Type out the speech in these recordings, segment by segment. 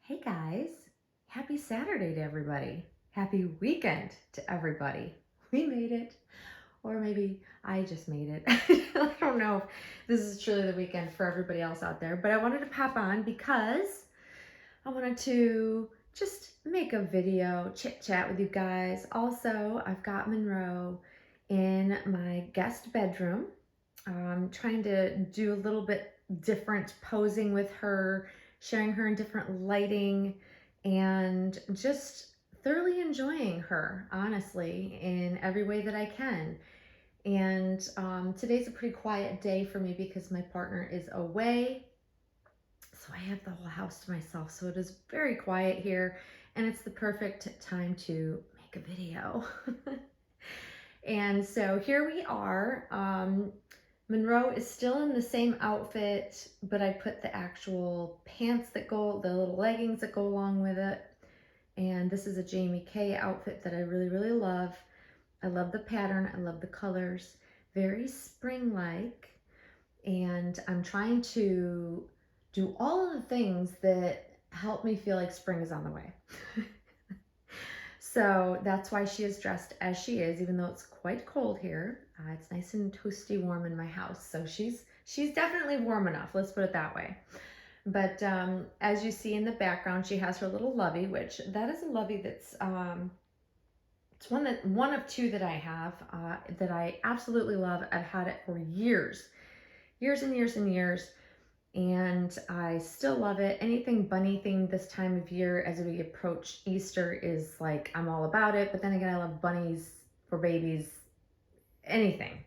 Hey guys, happy Saturday to everybody. Happy weekend to everybody. We made it, or maybe I just made it. I don't know if this is truly the weekend for everybody else out there, but I wanted to pop on because I wanted to just make a video, chit chat with you guys. Also, I've got Monroe in my guest bedroom. I'm trying to do a little bit different posing with her, sharing her in different lighting, and just thoroughly enjoying her, honestly, in every way that I can. And today's a pretty quiet day for me because my partner is away. So I have the whole house to myself. So it is very quiet here, and it's the perfect time to make a video. And so here we are. Monroe is still in the same outfit, but I put the actual pants that go, the little leggings that go along with it. And this is a Jamie Kay outfit that I really, really love. I love the pattern. I love the colors. Very spring-like. And I'm trying to do all of the things that help me feel like spring is on the way. So that's why she is dressed as she is, even though it's quite cold here. It's nice and toasty warm in my house. So she's definitely warm enough, let's put it that way. But as you see in the background, she has her little lovey, which that is a lovey that's it's one of two that I have that I absolutely love. I've had it for years and years and years, and I still love it. Anything bunny themed this time of year as we approach Easter is like, I'm all about it. But then again, I love bunnies for babies, anything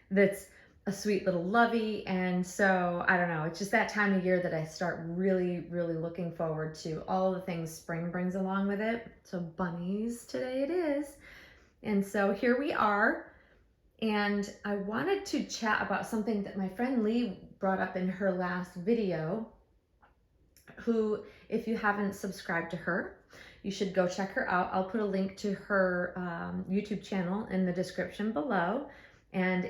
that's a sweet little lovey. And so I don't know, it's just that time of year that I start really, really looking forward to all the things spring brings along with it. So bunnies today it is. And so here we are. And I wanted to chat about something that my friend Lee brought up in her last video, who, if you haven't subscribed to her, you should go check her out. I'll put a link to her YouTube channel in the description below. And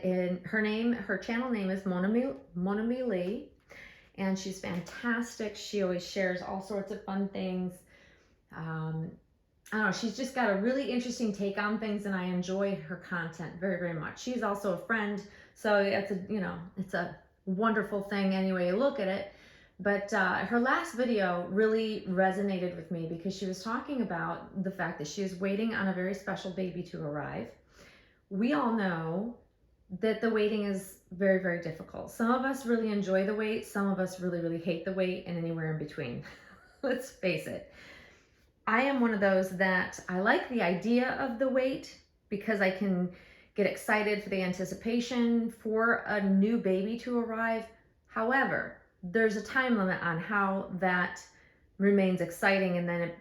her channel name is Monami Lee. And she's fantastic. She always shares all sorts of fun things. I don't know, she's just got a really interesting take on things, and I enjoy her content very, very much. She's also a friend, so it's a wonderful thing any way you look at it. But her last video really resonated with me because she was talking about the fact that she is waiting on a very special baby to arrive. We all know that the waiting is very, very difficult. Some of us really enjoy the wait, some of us really, really hate the wait, and anywhere in between. Let's face it. I am one of those that I like the idea of the wait because I can get excited for the anticipation for a new baby to arrive. However, there's a time limit on how that remains exciting, and then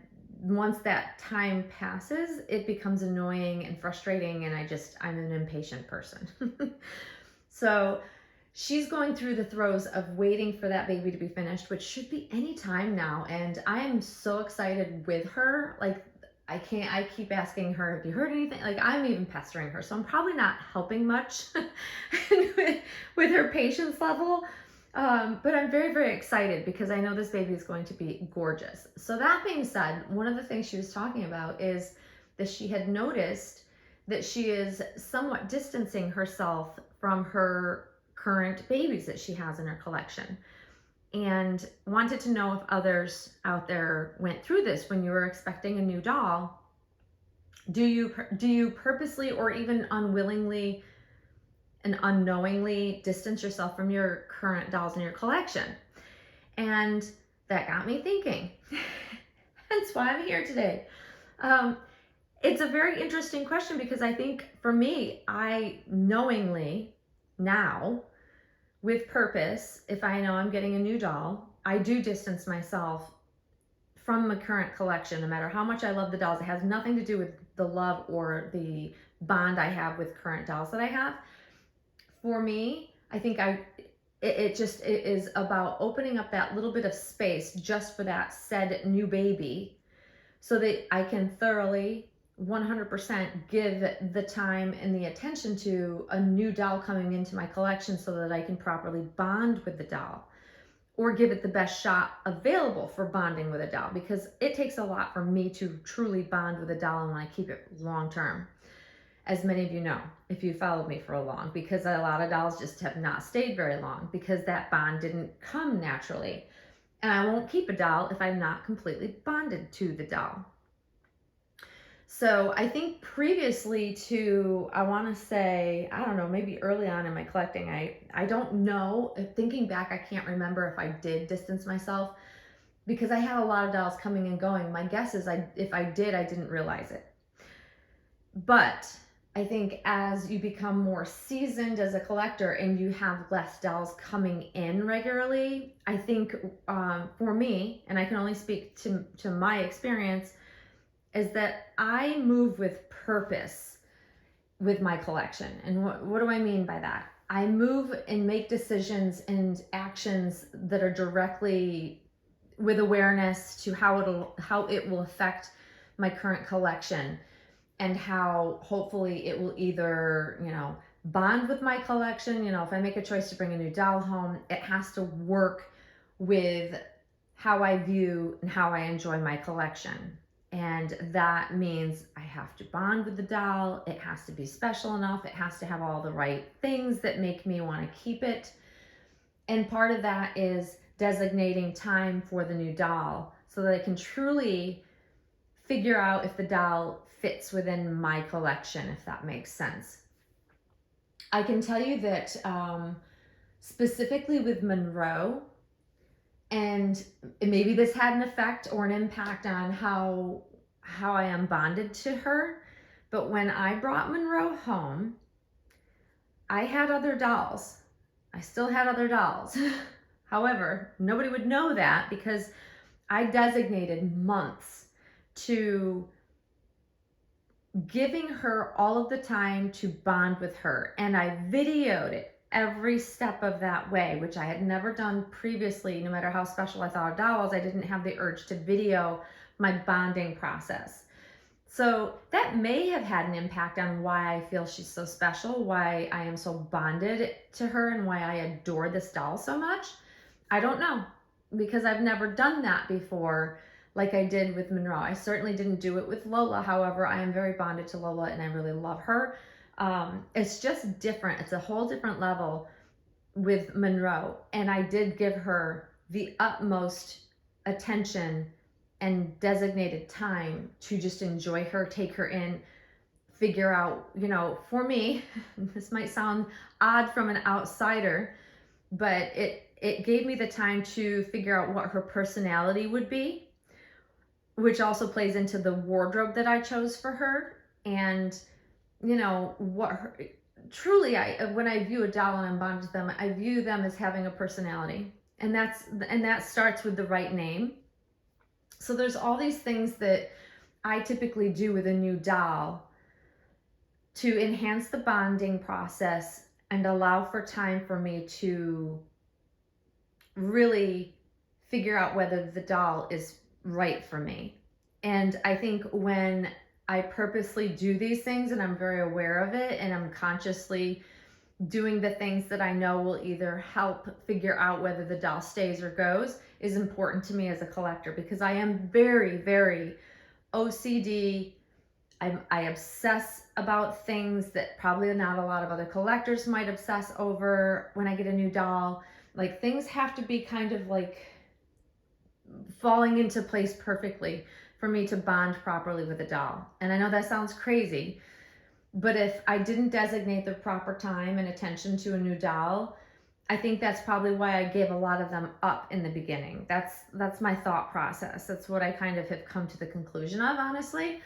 once that time passes, it becomes annoying and frustrating, and I'm an impatient person. So she's going through the throes of waiting for that baby to be finished, which should be any time now. And I am so excited with her. Like, I keep asking her, have you heard anything? Like, I'm even pestering her. So I'm probably not helping much with her patience level. But I'm very, very excited because I know this baby is going to be gorgeous. So that being said, one of the things she was talking about is that she had noticed that she is somewhat distancing herself from her current babies that she has in her collection, and wanted to know if others out there went through this. When you were expecting a new doll, do you purposely or even unwillingly and unknowingly distance yourself from your current dolls in your collection? And that got me thinking. That's why I'm here today. It's a very interesting question because I think for me, I knowingly now, with purpose, if I know I'm getting a new doll, I do distance myself from the current collection. No matter how much I love the dolls, it has nothing to do with the love or the bond I have with current dolls that I have. For me, I think it is about opening up that little bit of space just for that said new baby, so that I can thoroughly 100% give the time and the attention to a new doll coming into my collection so that I can properly bond with the doll. or give it the best shot available for bonding with a doll, because it takes a lot for me to truly bond with a doll and want to keep it long term. As many of you know, if you followed me for a long, because a lot of dolls just have not stayed very long because that bond didn't come naturally. And I won't keep a doll if I'm not completely bonded to the doll. So I think previously to, I want to say, I don't know, maybe early on in my collecting, I don't know, thinking back, I can't remember if I did distance myself, because I had a lot of dolls coming and going. My guess is if I did, I didn't realize it. But I think as you become more seasoned as a collector and you have less dolls coming in regularly, I think for me, and I can only speak to my experience, is that I move with purpose with my collection. And what do I mean by that? I move and make decisions and actions that are directly with awareness to how it will affect my current collection, and how hopefully it will either, bond with my collection. If I make a choice to bring a new doll home, it has to work with how I view and how I enjoy my collection. And that means I have to bond with the doll. It has to be special enough. It has to have all the right things that make me want to keep it. And part of that is designating time for the new doll so that I can truly figure out if the doll fits within my collection, if that makes sense. I can tell you that specifically with Monroe, and maybe this had an effect or an impact on how I am bonded to her, but when I brought Monroe home, I had other dolls. I still had other dolls. However, nobody would know that because I designated months to giving her all of the time to bond with her, and I videoed it every step of that way, which I had never done previously. No matter how special I thought a doll was, I didn't have the urge to video my bonding process. So that may have had an impact on why I feel she's so special, why I am so bonded to her, and why I adore this doll so much. I don't know, because I've never done that before like I did with Monroe. I certainly didn't do it with Lola. However, I am very bonded to Lola and I really love her. It's just different. It's a whole different level with Monroe. And I did give her the utmost attention and designated time to just enjoy her, take her in, figure out, for me, this might sound odd from an outsider, but it gave me the time to figure out what her personality would be, which also plays into the wardrobe that I chose for her. And what her, truly, when I view a doll and I'm bonded to them, I view them as having a personality, and that starts with the right name. So there's all these things that I typically do with a new doll to enhance the bonding process and allow for time for me to really figure out whether the doll is right for me. And I think when I purposely do these things and I'm very aware of it and I'm consciously doing the things that I know will either help figure out whether the doll stays or goes, is important to me as a collector, because I am very, very OCD. I obsess about things that probably not a lot of other collectors might obsess over when I get a new doll. Like, things have to be kind of like falling into place perfectly for me to bond properly with a doll. And I know that sounds crazy, but if I didn't designate the proper time and attention to a new doll, I think that's probably why I gave a lot of them up in the beginning. That's my thought process. That's what I kind of have come to the conclusion of, honestly.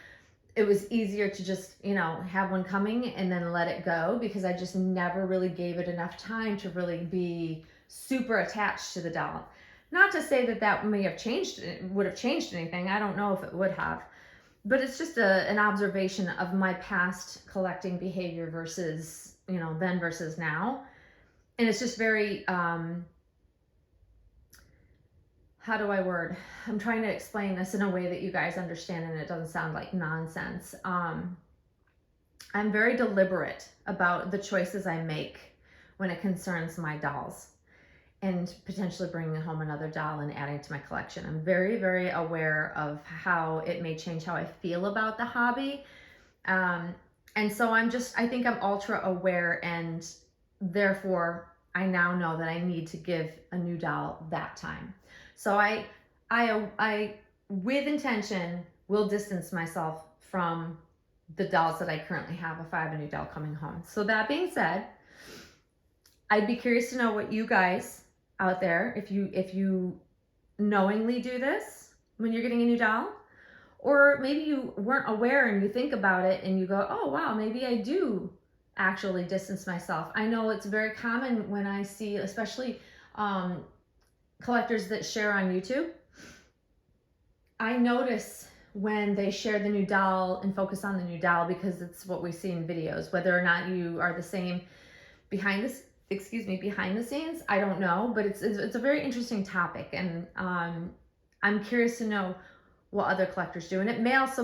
It was easier to just, have one coming and then let it go, because I just never really gave it enough time to really be super attached to the doll. Not to say that would have changed anything. I don't know if it would have. But it's just an observation of my past collecting behavior versus, then versus now. And it's just very, how do I word? I'm trying to explain this in a way that you guys understand and it doesn't sound like nonsense. I'm very deliberate about the choices I make when it concerns my dolls. and potentially bringing home another doll and adding to my collection. I'm very, very aware of how it may change how I feel about the hobby. And so I think I'm ultra aware, and therefore I now know that I need to give a new doll that time. So I with intention will distance myself from the dolls that I currently have if I have a new doll coming home. So that being said, I'd be curious to know what you guys out there, if you knowingly do this when you're getting a new doll, or maybe you weren't aware and you think about it and you go, oh wow, maybe I do actually distance myself. I know it's very common when I see, especially collectors that share on YouTube. I notice when they share the new doll and focus on the new doll because it's what we see in videos. Whether or not you are the same behind the scenes, I don't know, but it's a very interesting topic, and I'm curious to know what other collectors do. And it may have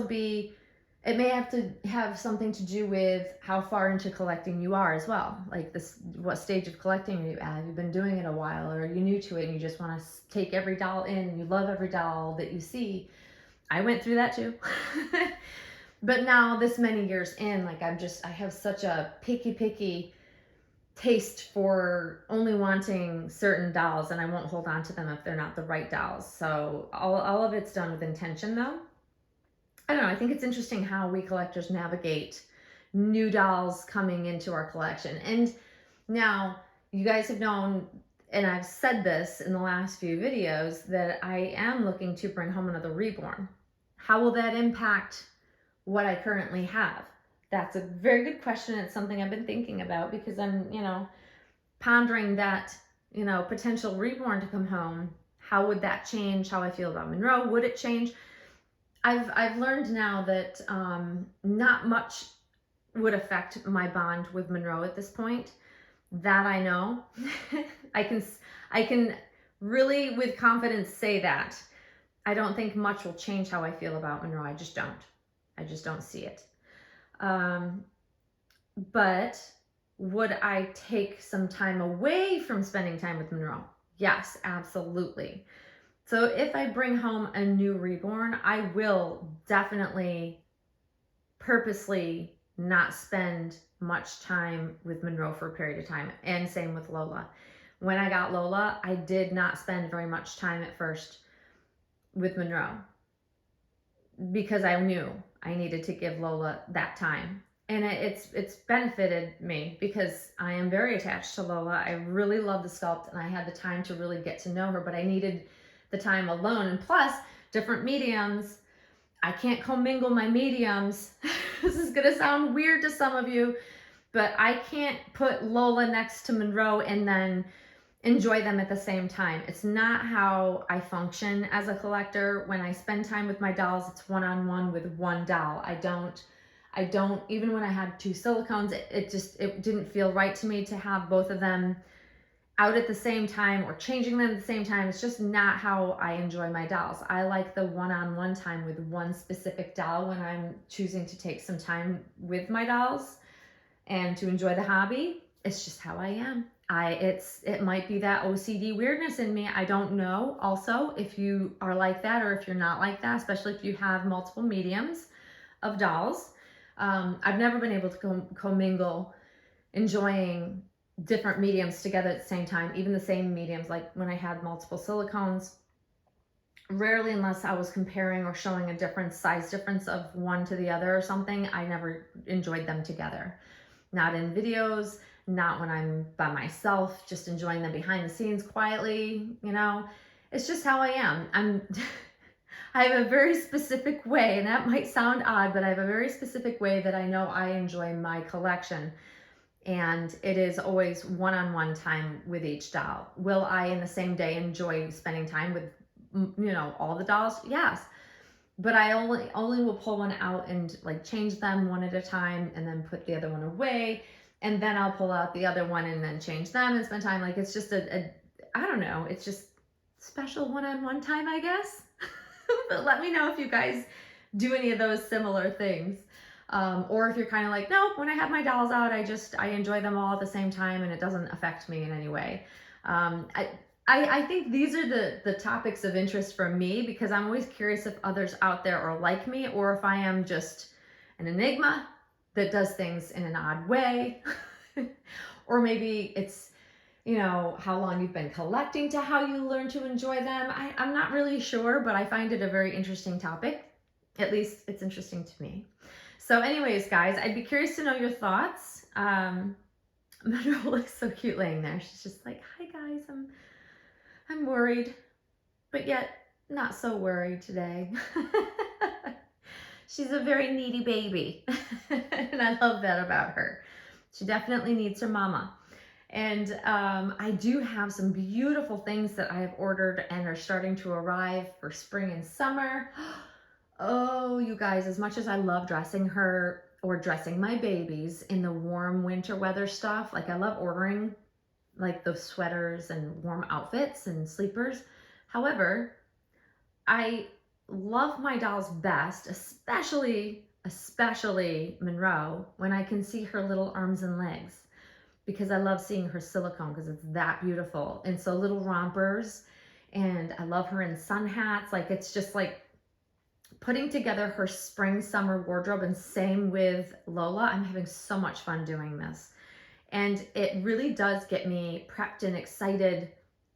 to have something to do with how far into collecting you are as well. Like what stage of collecting you have you been doing it a while, or are you new to it and you just want to take every doll in and you love every doll that you see. I went through that too. But now, this many years in, like I have such a picky taste for only wanting certain dolls, and I won't hold on to them if they're not the right dolls. So all of it's done with intention though. I don't know, I think it's interesting how we collectors navigate new dolls coming into our collection. And now you guys have known, and I've said this in the last few videos, that I am looking to bring home another Reborn. How will that impact what I currently have? That's a very good question. It's something I've been thinking about because I'm, pondering that, potential Reborn to come home. How would that change how I feel about Monroe? Would it change? I've learned now that not much would affect my bond with Monroe at this point. That I know. I can really with confidence say that. I don't think much will change how I feel about Monroe. I just don't see it. But would I take some time away from spending time with Monroe? Yes, absolutely. So if I bring home a new Reborn, I will definitely purposely not spend much time with Monroe for a period of time, and same with Lola. When I got Lola, I did not spend very much time at first with Monroe because I knew I needed to give Lola that time. And it's benefited me because I am very attached to Lola. I really love the sculpt, and I had the time to really get to know her, but I needed the time alone. And plus, different mediums. I can't commingle my mediums. This is gonna sound weird to some of you, but I can't put Lola next to Monroe and then enjoy them at the same time. It's not how I function as a collector. When I spend time with my dolls, it's one-on-one with one doll. I don't, even when I had two silicones, it didn't feel right to me to have both of them out at the same time or changing them at the same time. It's just not how I enjoy my dolls. I like the one-on-one time with one specific doll when I'm choosing to take some time with my dolls and to enjoy the hobby. It's just how I am. It might be that OCD weirdness in me. I don't know. Also, if you are like that or if you're not like that, especially if you have multiple mediums of dolls. I've never been able to commingle enjoying different mediums together at the same time, even the same mediums. Like when I had multiple silicones, rarely, unless I was comparing or showing a different size difference of one to the other or something, I never enjoyed them together. Not in videos, not when I'm by myself, just enjoying them behind the scenes quietly. It's just how I am. I have a very specific way, and that might sound odd, but I have a very specific way that I know I enjoy my collection. And it is always one-on-one time with each doll. Will I in the same day enjoy spending time with, all the dolls? Yes. But I only will pull one out and like change them one at a time and then put the other one away. And then I'll pull out the other one and then change them and spend time. Like it's just I don't know. It's just special one-on-one time, I guess. But let me know if you guys do any of those similar things. Or if you're kind of like, no, when I have my dolls out, I enjoy them all at the same time and it doesn't affect me in any way. I think these are the topics of interest for me, because I'm always curious if others out there are like me, or if I am just an enigma that does things in an odd way. Or maybe it's, you know, how long you've been collecting to how you learn to enjoy them. I'm not really sure, but I find it a very interesting topic. At least it's interesting to me. So anyways, guys, I'd be curious to know your thoughts. Monroe looks so cute laying there. She's just like, hi guys, I'm worried, but yet not so worried today. She's a very needy baby, and I love that about her. She definitely needs her mama. And I do have some beautiful things that I have ordered and are starting to arrive for spring and summer. Oh, you guys, as much as I love dressing her or dressing my babies in the warm winter weather stuff, like I love ordering like the sweaters and warm outfits and sleepers. However, I love my dolls best, especially Monroe, when I can see her little arms and legs, because I love seeing her silicone because it's that beautiful. And so little rompers, and I love her in sun hats. Like, it's just like putting together her spring summer wardrobe. And same with Lola. I'm having so much fun doing this. And it really does get me prepped and excited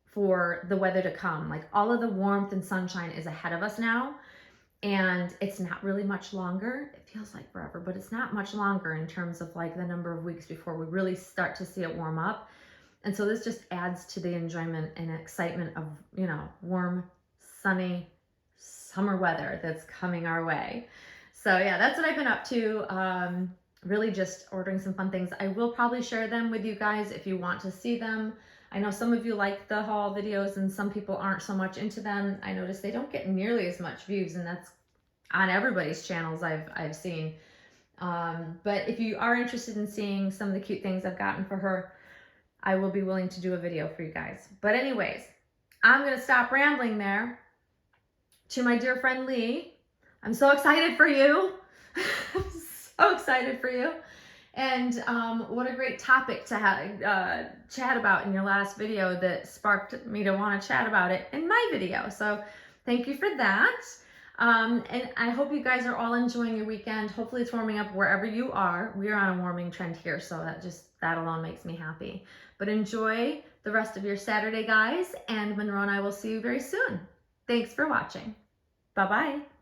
for the weather to come. Like, all of the warmth and sunshine is ahead of us now. And it's not really much longer. It feels like forever, but it's not much longer in terms of like the number of weeks before we really start to see it warm up. And so this just adds to the enjoyment and excitement of, you know, warm, sunny summer weather that's coming our way. So yeah, that's what I've been up to. Really just ordering some fun things. I will probably share them with you guys if you want to see them. I know some of you like the haul videos and some people aren't so much into them. I notice they don't get nearly as much views, and that's on everybody's channels I've seen. But if you are interested in seeing some of the cute things I've gotten for her, I will be willing to do a video for you guys. But anyways, I'm gonna stop rambling there. To my dear friend Lee, I'm so excited for you. I'm so excited for you. And what a great topic to have, chat about in your last video that sparked me to want to chat about it in my video. So thank you for that. And I hope you guys are all enjoying your weekend. Hopefully it's warming up wherever you are. We are on a warming trend here, so that alone makes me happy. But enjoy the rest of your Saturday, guys. And Monroe and I will see you very soon. Thanks for watching. Bye-bye.